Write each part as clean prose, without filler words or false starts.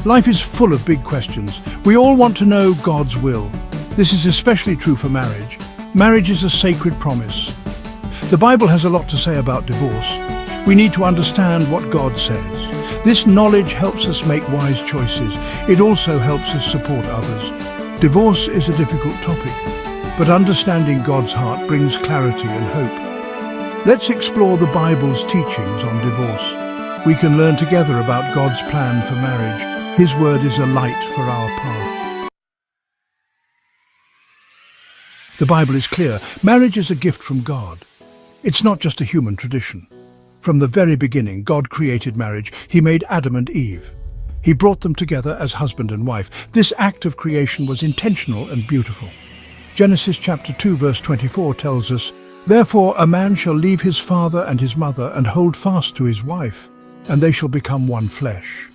Life is full of big questions. We all want to know God's will. This is especially true for marriage. Marriage is a sacred promise. The Bible has a lot to say about divorce. We need to understand what God says. This knowledge helps us make wise choices. It also helps us support others. Divorce is a difficult topic, but understanding God's heart brings clarity and hope. Let's explore the Bible's teachings on divorce. We can learn together about God's plan for marriage. His word is a light for our path. The Bible is clear. Marriage is a gift from God. It's not just a human tradition. From the very beginning, God created marriage. He made Adam and Eve. He brought them together as husband and wife. This act of creation was intentional and beautiful. Genesis chapter 2 verse 24 tells us, "Therefore a man shall leave his father and his mother and hold fast to his wife, and they shall become one flesh."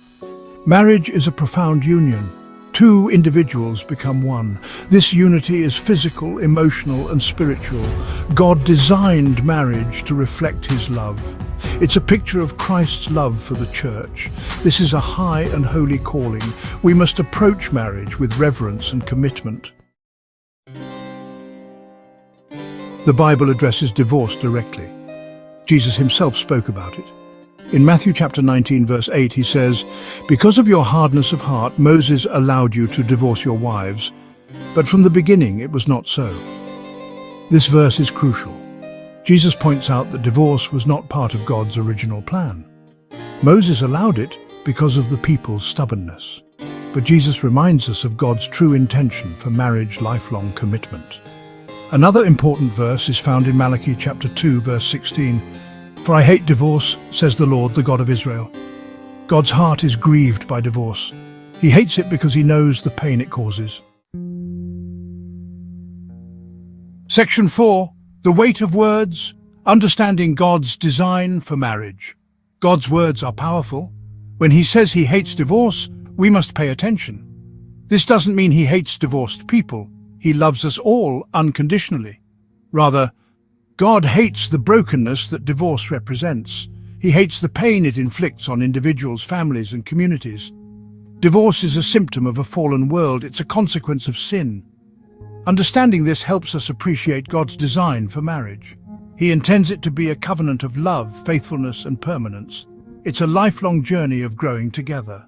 Marriage is a profound union. Two individuals become one. This unity is physical, emotional, and spiritual. God designed marriage to reflect His love. It's a picture of Christ's love for the church. This is a high and holy calling. We must approach marriage with reverence and commitment. The Bible addresses divorce directly. Jesus himself spoke about it. In Matthew chapter 19 verse 8 he says, "Because of your hardness of heart, Moses allowed you to divorce your wives, but from the beginning it was not so." This verse is crucial. Jesus points out that divorce was not part of God's original plan. Moses allowed it because of the people's stubbornness. But Jesus reminds us of God's true intention for marriage, lifelong commitment. Another important verse is found in Malachi chapter 2 verse 16. "For I hate divorce, says the Lord, the God of Israel." God's heart is grieved by divorce. He hates it because he knows the pain it causes. Section 4. The weight of words. Understanding God's design for marriage. God's words are powerful. When he says he hates divorce, we must pay attention. This doesn't mean he hates divorced people. He loves us all unconditionally. Rather, God hates the brokenness that divorce represents. He hates the pain it inflicts on individuals, families, and communities. Divorce is a symptom of a fallen world. It's a consequence of sin. Understanding this helps us appreciate God's design for marriage. He intends it to be a covenant of love, faithfulness, and permanence. It's a lifelong journey of growing together.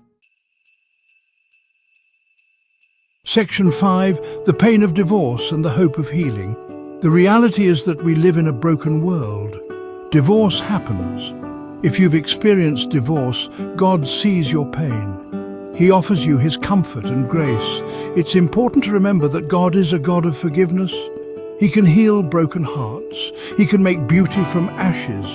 Section 5. The pain of divorce and the hope of healing. The reality is that we live in a broken world. Divorce happens. If you've experienced divorce, God sees your pain. He offers you His comfort and grace. It's important to remember that God is a God of forgiveness. He can heal broken hearts. He can make beauty from ashes.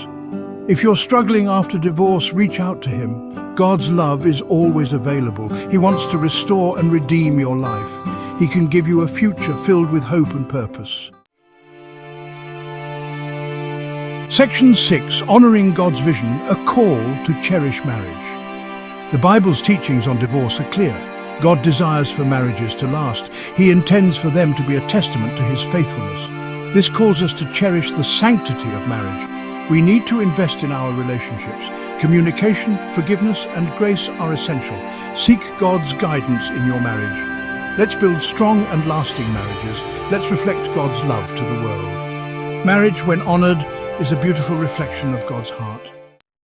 If you're struggling after divorce, reach out to Him. God's love is always available. He wants to restore and redeem your life. He can give you a future filled with hope and purpose. Section 6. Honoring God's vision, a call to cherish marriage. The Bible's teachings on divorce are clear. God desires for marriages to last. He intends for them to be a testament to His faithfulness. This calls us to cherish the sanctity of marriage. We need to invest in our relationships. Communication, forgiveness, and grace are essential. Seek God's guidance in your marriage. Let's build strong and lasting marriages. Let's reflect God's love to the world. Marriage, when honored, is a beautiful reflection of God's heart.